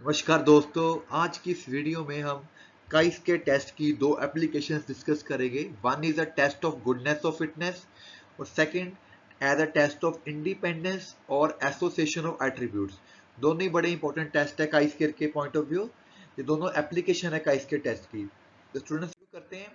नमस्कार दोस्तों, आज की इस वीडियो में हम काइस के टेस्ट की दो एप्लीकेशंस डिस्कस करेंगे। One is a test of goodness of fitness और second as a test of independence और एसोसिएशन ऑफ एट्रीब्यूट्स। दोनों ही बड़े इंपॉर्टेंट टेस्ट है काइस के पॉइंट ऑफ व्यू। ये दोनों एप्लीकेशन है काइस के टेस्ट की। तो स्टूडेंट्स शुरू करते हैं।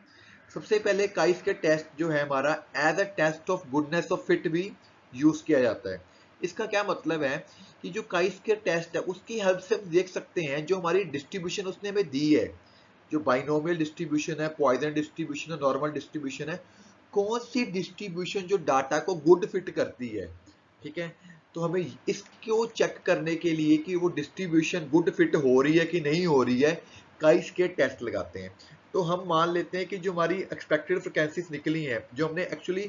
सबसे पहले काइस के टेस्ट जो है हमारा as a test of goodness of fit भी यूज किया जाता है। इसका क्या मतलब है कि जो काइस के टेस्ट है उसकी हेल्प से हम देख सकते हैं जो हमारी डिस्ट्रीब्यूशन उसने हमें दी है, जो बाइनोमियल डिस्ट्रीब्यूशन है, पॉइजन डिस्ट्रीब्यूशन है, नॉर्मल डिस्ट्रीब्यूशन है, कौन सी डिस्ट्रीब्यूशन जो डाटा को गुड फिट करती है। ठीक है, तो हमें इसको चेक करने के लिए कि वो डिस्ट्रीब्यूशन गुड फिट हो रही है कि नहीं हो रही है, काइस के टेस्ट लगाते हैं। तो हम मान लेते हैं कि जो हमारी एक्सपेक्टेड फ्रिक्वेंसीज निकली हैं, जो हमने एक्चुअली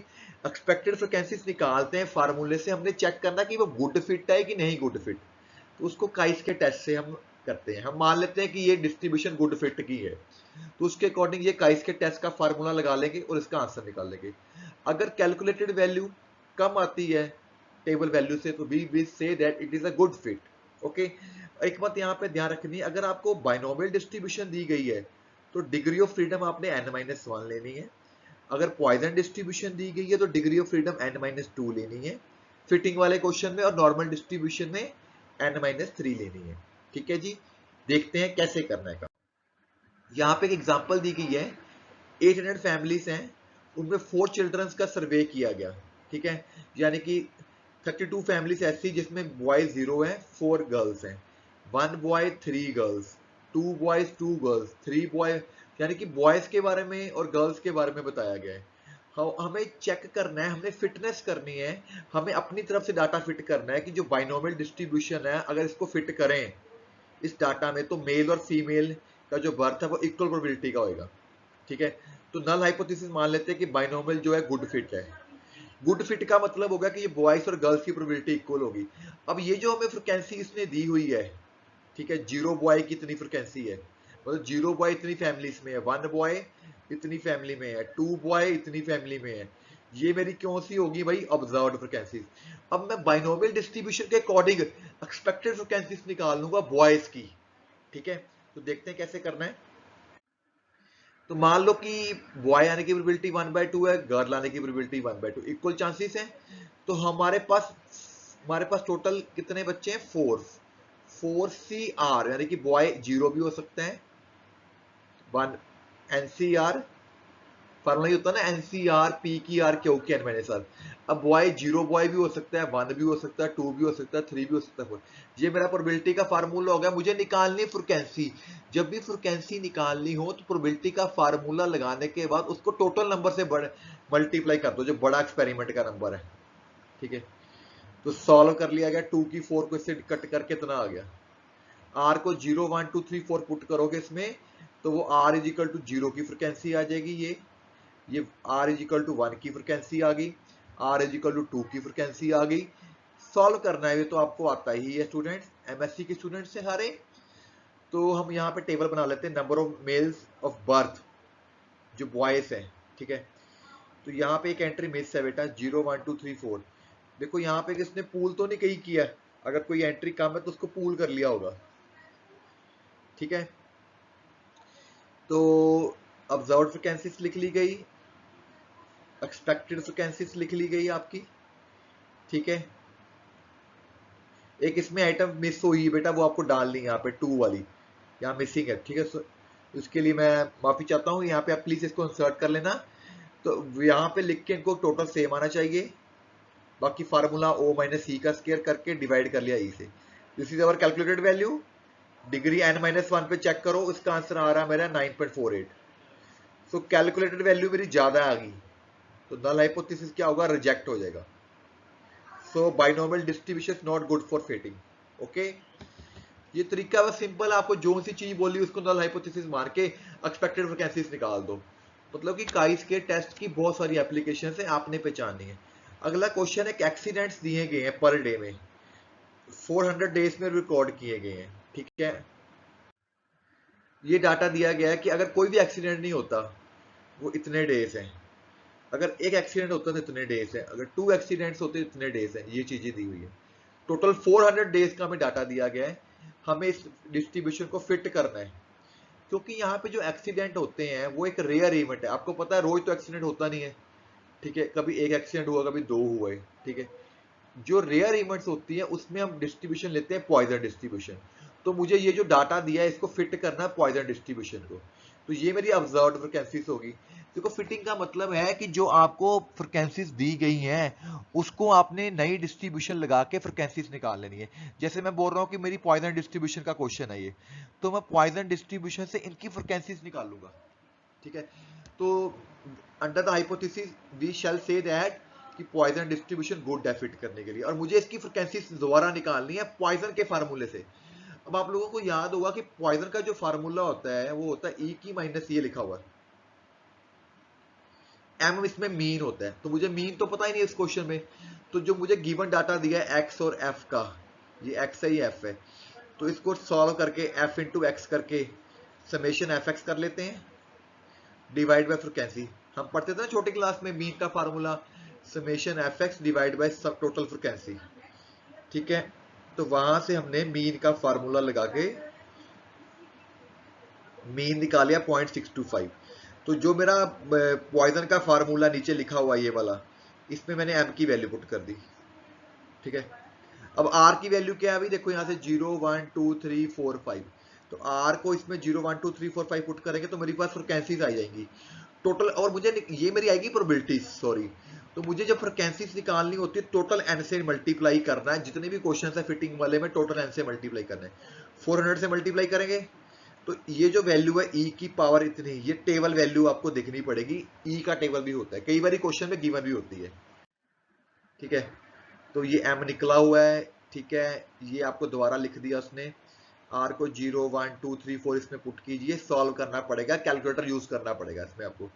एक्सपेक्टेड फ्रिक्वेंसीज निकालते हैं फार्मूले से, हमने चेक करना कि वो गुड फिट है कि नहीं गुड फिट। तो उसको काइस के टेस्ट से हम करते हैं। हम मान लेते हैं कि ये डिस्ट्रीब्यूशन गुड फिट की है, तो उसके अकॉर्डिंग ये काइस के टेस्ट का फार्मूला लगा लेंगे और इसका आंसर निकाल लेंगे। अगर कैलकुलेटेड वैल्यू कम आती है टेबल वैल्यू से, तो we will say that it is a good fit. Okay, एक बात यहाँ पे ध्यान रखनी है, अगर आपको बाइनोमियल डिस्ट्रीब्यूशन दी गई है तो डिग्री ऑफ फ्रीडम आपने n-1 लेनी है। अगर पॉइजन डिस्ट्रीब्यूशन दी गई है तो डिग्री ऑफ फ्रीडम n-2 लेनी है फिटिंग वाले क्वेश्चन में, और नॉर्मल डिस्ट्रीब्यूशन में n-3 लेनी है। ठीक है जी, देखते हैं कैसे करना है। यहाँ पे एक एग्जांपल दी गई है, 800 फैमिलीज हैं, उनमें 4 चिल्ड्रंस का सर्वे किया गया। ठीक है, यानी कि 32 फैमिलीज ऐसी जिसमें बॉयज 0 है, 4 गर्ल्स हैं, 1 boy 3 girls, 2 boys 2 girls, 3 boy, यानी कि बॉयज के बारे में और गर्ल्स के बारे में बताया गया है। हमें चेक करना है, हमने फिटनेस करनी है, हमें अपनी तरफ से डाटा फिट करना है कि जो बाइनोमियल डिस्ट्रीब्यूशन है अगर इसको फिट करें इस डाटा में, तो मेल और फीमेल का जो बर्थ है वो इक्वल प्रोबेबिलिटी का होगा। ठीक है, तो नल हाइपोथेसिस मान लेते हैं कि बाइनोमियल जो है गुड फिट है। गुड फिट का मतलब होगा कि ये बॉयज और गर्ल्स की प्रोबेबिलिटी इक्वल होगी। अब ये जो हमें फ्रिक्वेंसी इसने दी हुई है, ठीक है, 0 बॉय की इतनी फ्रिक्वेंसी है, मतलब 0 बॉय इतनी फैमिलीज में है, 1 बॉय इतनी फैमिली में है, 2 बॉय इतनी फैमिली में है, ये मेरी क्यों सी होगी भाई, ऑब्जर्व्ड फ्रिक्वेंसीज। अब मैं बाइनोमियल डिस्ट्रीब्यूशन के अकॉर्डिंग एक्सपेक्टेड फ्रिक्वेंसीज निकाल लूंगा बॉयज की। ठीक है, तो देखते हैं कैसे करना है। तो मान लो कि बॉय आने की प्रोबेबिलिटी 1/2 है, गर्ल आने की प्रोबेबिलिटी 1/2, इक्वल चांसेस हैं। तो हमारे पास टोटल कितने बच्चे हैं, 4 यानी कि बॉय 0 भी हो सकता है, 1 एनसीआर, फॉर्मूला ही होता है ना, एनसीआर पी की आर क्यू की एन माइनस आर। अब बॉय 0 बॉय भी हो सकता है, 1 भी हो सकता है, 2 भी हो सकता है, 3 भी हो सकता है, 4। ये मेरा प्रोबेबिलिटी का फार्मूला हो गया। मुझे निकालनी फ्रिक्वेंसी। जब भी फ्रिक्वेंसी निकालनी हो तो प्रोबेबिलिटी का फार्मूला लगाने के बाद उसको टोटल नंबर से मल्टीप्लाई कर दो, जो बड़ा एक्सपेरिमेंट का नंबर है। ठीक है, तो सॉल्व कर लिया गया, 2 की 4 को इससे कट करके इतना आ गया। आर को 0 1 2 3 4 पुट करोगे इसमें, तो वो आर इज इक्वल टू 0 की फ्रिक्वेंसी आ जाएगी। ये r इज इक्वल टू 1 की फ्रिक्वेंसी आ गई, r इज इक्वल टू 2 की फ्रिक्वेंसी आ गई। सॉल्व करना है, ये तो आपको आता ही है स्टूडेंट्स, एमएससी के स्टूडेंट्स से सारे। तो हम यहाँ पे टेबल बना लेते हैं, number of males of birth जो बॉयज हैं। ठीक है, तो यहाँ पे एक एंट्री मिस है बेटा, 0 1 2 3 4। देखो यहाँ पे किसने पूल तो नहीं कहीं किया, अगर कोई एंट्री कम है तो उसको पूल कर लिया होगा। ठीक है, तो ऑब्जर्व्ड फ्रिक्वेंसीज लिख ली गई, एक्सपेक्टेड फ्रिक्वेंसीज लिख ली गई आपकी। ठीक है, एक इसमें आइटम मिस हुई है बेटा, वो आपको डालनी है यहाँ पे 2 वाली, यहाँ मिसिंग है। ठीक है, इसके लिए मैं माफी चाहता हूँ, यहाँ पे आप प्लीज इसको इंसर्ट कर लेना। तो यहाँ पे लिख के इनको टोटल सेम आना चाहिए, बाकी फार्मूला ओ माइनस सी का स्केयर करके डिवाइड कर लिया ई से। This is our calculated value. Degree n-1 पे चेक करो, इसका आंसर आ रहा है मेरा 9.48। सो कैलकुलेटेड वैल्यू मेरी ज्यादा आ गई, तो नल हाइपोथेसिस क्या होगा, रिजेक्ट हो जाएगा। So binomial distribution not good for fitting. Okay, ये तरीका बस सिंपल, आपको जो सी चीज बोली उसको नल हाइपोथेसिस मार के एक्सपेक्टेड फ्रिक्वेंसीज निकाल दो। मतलब कि काइस के टेस्ट की बहुत सारी एप्लीकेशन है, आपने पहचाननी है। अगला क्वेश्चन है, एक्सीडेंट्स दिए गए हैं पर डे में, 400 डेज में रिकॉर्ड किए गए हैं। ठीक है, ये डाटा दिया गया है कि अगर कोई भी एक्सीडेंट नहीं होता वो इतने डेज हैं, अगर एक एक्सीडेंट होता है तो इतने डेज है, अगर 2 एक्सीडेंट्स होते तो इतने डेज हैं, ये चीजें दी हुई है। टोटल 400 डेज का हमें डाटा दिया गया है। हमें इस डिस्ट्रीब्यूशन को फिट करना है, क्योंकि यहाँ पे जो एक्सीडेंट होते हैं वो एक रेयर इवेंट है। आपको पता है रोज तो एक्सीडेंट होता नहीं है, ठीक है, कभी एक एक्सीडेंट हुआ, कभी दो हुए, ठीक है। जो रेयर इवेंट्स होती है उसमें हम डिस्ट्रीब्यूशन लेते हैं पॉइजन डिस्ट्रीब्यूशन। तो मुझे ये जो डाटा दिया है इसको फिट करना है पॉइजन डिस्ट्रीब्यूशन को। तो ये मेरी ऑब्जर्व्ड फ्रिक्वेंसीज होगी। देखो फिटिंग का मतलब है कि जो आपको फ्रिक्वेंसीज दी गई हैं उसको आपने नई डिस्ट्रीब्यूशन लगा के फ्रिक्वेंसीज निकाल लेनी है। जैसे मैं बोल रहा हूँ कि मेरी पॉइजन डिस्ट्रीब्यूशन का क्वेश्चन है ये, तो मैं पॉइजन डिस्ट्रीब्यूशन से इनकी फ्रिक्वेंसीज निकालूंगा, ठीक है। तो under the hypothesis we shall say that कि पॉइजन डिस्ट्रीब्यूशन गुड है फिट करने के लिए, और मुझे इसकी फ्रिक्वेंसीज दोबारा निकालनी है पॉइजन के फार्मूले से। अब आप लोगों को याद होगा कि पॉइजन का जो फार्मूला होता है वो होता है ई की माइनस ये लिखा हुआ है, एम इसमें मीन होता है। तो मुझे मीन तो पता ही नहीं इस क्वेश्चन में, तो जो मुझे गिवन डाटा दिया है एक्स और एफ का, ये एक्स है ये एफ है, तो इसको सॉल्व करके एफ इंटू एक्स करके समेशन एफ एक्स कर लेते हैं डिवाइड बाय फ्रिक्वेंसी। हम पढ़ते थे ना छोटी क्लास में मीन का formula summation F x divide by सब टोटल फ्रिक्वेंसी, ठीक है। तो वहां से हमने मीन का फार्मूला लगा के मीन निकालिया 0.625। तो जो मेरा पॉइजन का फार्मूला नीचे लिखा हुआ ये वाला, इसमें मैंने एम की वैल्यू पुट कर दी, ठीक है। अब आर की वैल्यू क्या है, अभी देखो यहाँ से 0 1 2 3 4 5, तो आर को इसमें 0 1 2 3 4 5 पुट करेंगे तो मेरे पास फ्रिक्वेंसीज आ जाएंगी टोटल, और मुझे ये मेरी आएगी प्रोबेबिलिटीज, सॉरी। तो मुझे जब फ्रिक्वेंसीज निकालनी होती है टोटल एन से मल्टीप्लाई करना है, जितने भी क्वेश्चन है फिटिंग वाले में टोटल एन से मल्टीप्लाई करना है। 400 से मल्टीप्लाई करेंगे तो ये जो वैल्यू है ई की पावर इतनी, ये टेबल वैल्यू आपको देखनी पड़ेगी। ई का टेबल भी होता है, कई बार क्वेश्चन में गिवन भी होती है, ठीक है। तो ये एम निकला हुआ है, ठीक है। ये आपको दोबारा लिख दिया उसने, आर को 0 1 2 3 4 इसमें पुट कीजिए, सॉल्व करना पड़ेगा, कैलकुलेटर यूज करना पड़ेगा इसमें आपको,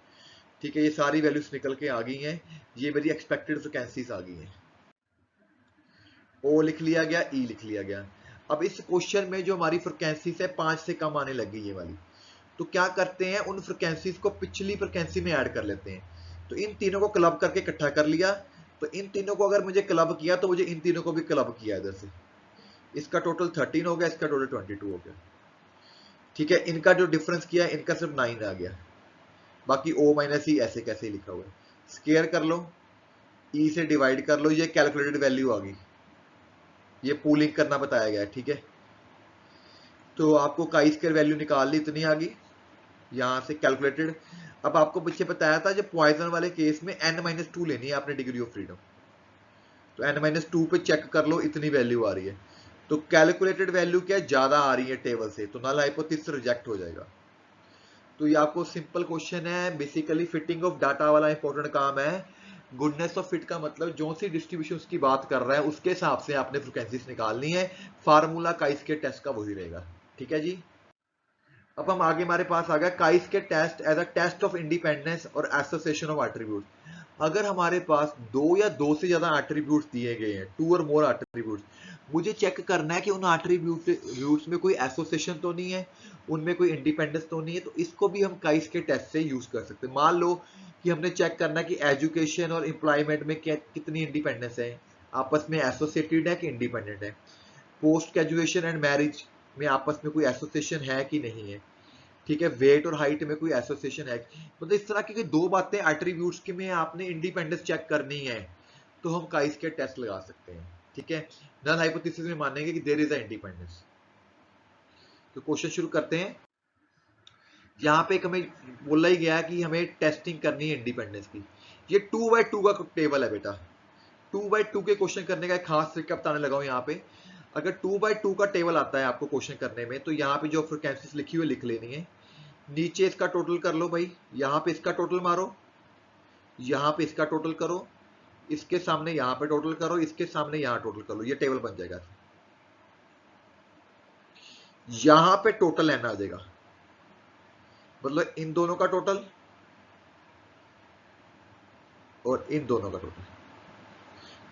ठीक है। ये सारी वैल्यूज निकल के आ गई हैं, ये मेरी एक्सपेक्टेड फ्रिक्वेंसीज आ गई हैं। ओ लिख लिया गया, ई लिख लिया गया। अब इस क्वेश्चन में जो हमारी फ्रिक्वेंसीज है 5 से कम आने लगी ये वाली, तो क्या करते हैं उन फ्रिक्वेंसीज को पिछली फ्रिक्वेंसी में ऐड कर लेते हैं। तो इन तीनों को क्लब करके इकट्ठा कर लिया, तो इन तीनों को अगर मुझे क्लब किया तो मुझे इन तीनों को भी क्लब किया इधर से, इसका टोटल 13 हो गया, इसका टोटल 22 हो गया, ठीक है। इनका जो डिफरेंस किया इनका सिर्फ 9 आ गया, बाकी ओ माइनस ई ऐसे कैसे लिखा हुआ है। स्केयर कर लो, ई से डिवाइड कर लो, ये कैलकुलेटेड वैल्यू आ गई, ये पूलिंग करना बताया गया है, ठीक है। तो आपको काई स्केयर वैल्यू निकाल ली, इतनी आ गई यहां से कैलकुलेटेड। अब आपको पीछे बताया था जब पॉइजन वाले केस में n-2 लेनी है आपने डिग्री ऑफ फ्रीडम, तो n-2 पे चेक कर लो, इतनी वैल्यू आ रही है। तो कैलकुलेटेड वैल्यू क्या ज्यादा आ रही है टेबल से, तो नल हाइपोथेसिस रिजेक्ट हो जाएगा। तो ये आपको सिंपल क्वेश्चन है, बेसिकली फिटिंग ऑफ डाटा वाला इंपॉर्टेंट काम है। गुडनेस ऑफ फिट का मतलब जो सी डिस्ट्रीब्यूशन की बात कर रहा है उसके हिसाब से आपने फ्रिक्वेंसीज निकालनी है, फार्मूला काइस के टेस्ट का वही रहेगा, ठीक है जी। अब हम आगे, हमारे पास आ गया काइस के test as a test of independence और एसोसिएशन ऑफ एट्रीब्यूट। अगर हमारे पास दो या दो से ज्यादा एट्रीब्यूट्स दिए गए हैं, 2 और मोर एट्रीब्यूट्स, मुझे चेक करना है कि उन एट्रीब्यूट्स में कोई एसोसिएशन तो नहीं है, उनमें कोई इंडिपेंडेंस तो नहीं है। तो इसको भी हम काइस के टेस्ट से यूज कर सकते हैं। मान लो कि हमने चेक करना है कि एजुकेशन और एम्प्लॉयमेंट में कितनी इंडिपेंडेंस है, आपस में एसोसिएटेड है कि इंडिपेंडेंट है। पोस्ट ग्रेजुएशन एंड मैरिज में आपस में कोई एसोसिएशन है कि नहीं है, ठीक है। वेट और हाइट में कोई एसोसिएशन है, मतलब इस तरह की दो बातें एट्रीब्यूट्स की में आपने इंडिपेंडेंस चेक करनी है, तो हम काइस के टेस्ट लगा सकते हैं, ठीक है। नल हाइपोथेसिस में मानेंगे कि देयर इज अ इंडिपेंडेंस। तो क्वेश्चन शुरू करते हैं। यहाँ पे हमें बोला ही गया कि हमें टेस्टिंग करनी है इंडिपेंडेंस की। ये 2/2 का टेबल है बेटा, 2/2 के क्वेश्चन करने का एक खास तरीका बताने लगा हूं यहाँ पे। अगर 2/2 का टेबल आता है आपको क्वेश्चन करने में, तो यहाँ पे जो फ्रिक्वेंसीज लिखी हुई लिख लेनी है, नीचे इसका टोटल कर लो भाई, यहाँ पे इसका टोटल मारो, यहाँ पे इसका टोटल करो, इसके सामने यहाँ पे टोटल करो, इसके सामने यहाँ टोटल कर लो, ये टेबल बन जाएगा। यहाँ पे टोटल एन आ जाएगा, मतलब इन दोनों का टोटल और इन दोनों का टोटल,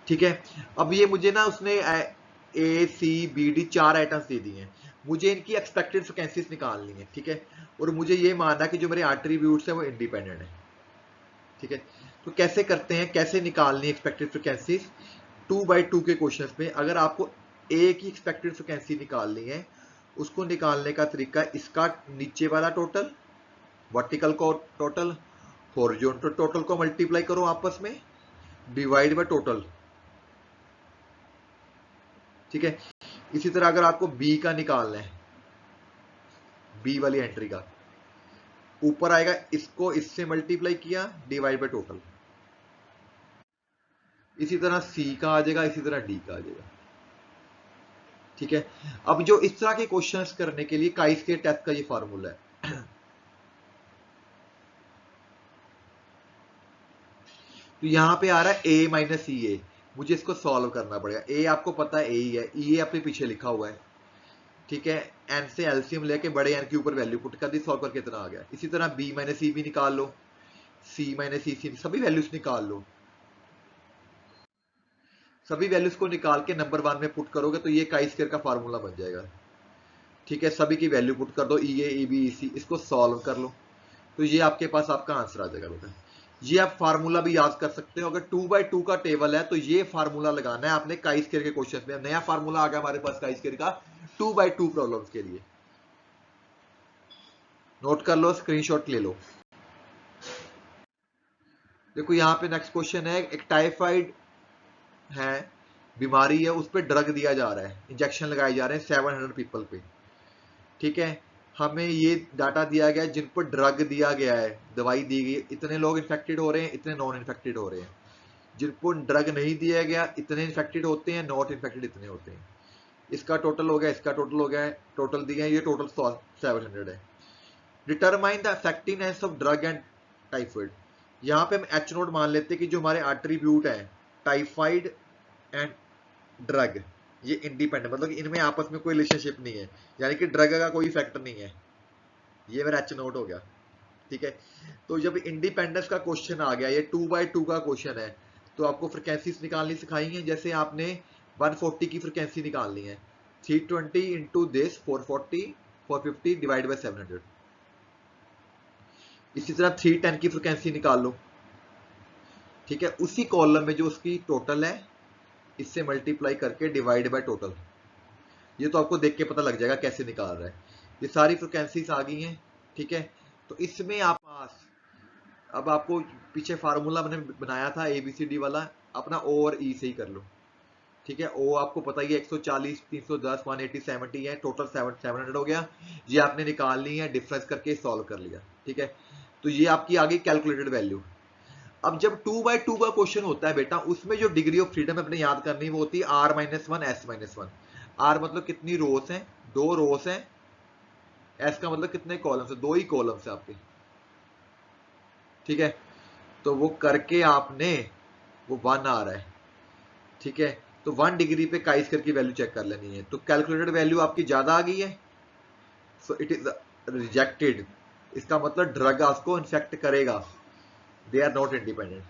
ठीक है। अब ये मुझे ना उसने ए सी बी डी 4 आइटम्स दे दिए हैं, मुझे इनकी एक्सपेक्टेड फ्रिक्वेंसीज निकालनी है, ठीक है। और मुझे ये मानना कि जो मेरे एट्रीब्यूट्स है वो इंडिपेंडेंट है, ठीक है। तो कैसे करते हैं, कैसे निकालनी एक्सपेक्टेड फ्रिक्वेंसीज 2/2 के क्वेश्चन में। अगर आपको ए की एक्सपेक्टेड फ्रिक्वेंसी निकालनी है उसको निकालने का तरीका, इसका नीचे वाला टोटल, वर्टिकल को टोटल, हॉरिजॉन्टल टोटल को मल्टीप्लाई करो आपस में, डिवाइड बाय टोटल। ठीक है। इसी तरह अगर आपको बी का निकालना है, बी वाली एंट्री का, ऊपर आएगा, इसको इससे मल्टीप्लाई किया, डिवाइड बाय टोटल। इसी तरह सी का आ जाएगा, इसी तरह डी का आ जाएगा। ठीक है। अब जो इस तरह के क्वेश्चंस करने के लिए काई स्क्वायर टेस्ट का ये फार्मूला है। तो यहां पे आ रहा है ए माइनस ई ए, मुझे इसको सॉल्व करना पड़ेगा। ए आपको पता है ए ही है, ई ए अपने पीछे लिखा हुआ है। ठीक है। एन से एलसीएम लेके बड़े एन के ऊपर वैल्यू पुट कर दी, सॉल्व करके इतना आ गया। इसी तरह बी माइनस ई भी निकाल लो, सी माइनस ई सी, सभी वैल्यूज निकाल लो। सभी वैल्यूज को निकाल के नंबर वन में पुट करोगे तो ये काई स्क्वायर का फार्मूला बन जाएगा। ठीक है। सभी की वैल्यू पुट कर दो, ई ए, ई बी, ई सी, इसको सॉल्व कर लो, तो ये आपके पास आपका आंसर आ जाएगा बेटा। ये आप फार्मूला भी याद कर सकते हो। अगर 2x2 का टेबल है तो ये फार्मूला लगाना है आपने काई स्क्वायर के क्वेश्चन में। नया फार्मूला आ गया हमारे पास काई स्क्वायर का 2x2 प्रॉब्लम्स के लिए। नोट कर लो, स्क्रीनशॉट ले लो। देखो यहाँ पे नेक्स्ट क्वेश्चन है, एक टाइफाइड है, बीमारी है, उस पर ड्रग दिया जा रहा है, इंजेक्शन लगाए जा रहे हैं 700 पीपल पे। ठीक है। हमें ये डाटा दिया गया जिन पर ड्रग दिया गया है, दवाई दी गई, इतने लोग इन्फेक्टेड हो रहे हैं, इतने नॉन इन्फेक्टेड हो रहे हैं। जिनको ड्रग नहीं दिया गया, इतने इन्फेक्टेड होते हैं, नॉट इन्फेक्टेड इतने होते हैं। इसका टोटल हो गया, इसका टोटल हो गया, टोटल दिया है, ये टोटल 700 है। Determine the effectiveness of drug and typhoid. यहाँ पे हम एच नोट मान लेते हैं कि जो हमारे एट्रीब्यूट है टाइफाइड एंड ड्रग, ये इंडिपेंडेंट, मतलब कि इनमें आपस में कोई रिलेशनशिप नहीं है, यानी कि ड्रग का कोई इफेक्ट नहीं है। ये मेरा एच नोट हो गया। ठीक है। तो जब इंडिपेंडेंस का क्वेश्चन आ गया, ये 2x2 का क्वेश्चन है, तो आपको फ्रिक्वेंसीज निकालनी सिखाई है। जैसे आपने 140 की फ्रिक्वेंसी निकालनी है, 320 इंटू दिस 440, 450 डिवाइड बाई 700। इसी तरह 310 की फ्रिक्वेंसी निकाल लो। ठीक है। उसी कॉलम में जो उसकी टोटल है, इससे मल्टीप्लाई करके डिवाइड बाय टोटल। ये तो आपको देख के पता लग जाएगा कैसे निकाल रहा है। ये सारी फ्रिक्वेंसीज आ गई हैं। ठीक है। तो इसमें आप पास, अब आपको पीछे फार्मूला मैंने बनाया था ABCD वाला, अपना O और E से ही कर लो। ठीक है। O आपको पता ही है 140, 310, 180, 70 है, टोटल 700 हो गया। ये आपने निकाल ली है, डिफरेंस करके सॉल्व कर लिया। ठीक है। तो ये आपकी आ गई कैलकुलेटेड वैल्यू। अब जब 2x2 का क्वेश्चन होता है बेटा, उसमें जो डिग्री ऑफ फ्रीडम अपने याद करनी वो होती है R-1 S-1। R मतलब कितनी रोस है, 2 रोस है, S का मतलब कितने कॉलम्स है, 2 ही कॉलम्स है आपके। ठीक है। तो वो करके आपने, वो 1 आ रहा है। ठीक है। तो 1 डिग्री पे काई स्क्वायर की वैल्यू चेक कर लेनी है। तो कैलकुलेटेड वैल्यू आपकी ज्यादा आ गई है, सो इट इज रिजेक्टेड। इसका मतलब ड्रग आपको इन्फेक्ट करेगा, they are not independent.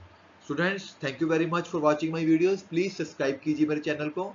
Students, thank you very much for watching my videos. Please subscribe कीजिए मेरे चैनल को।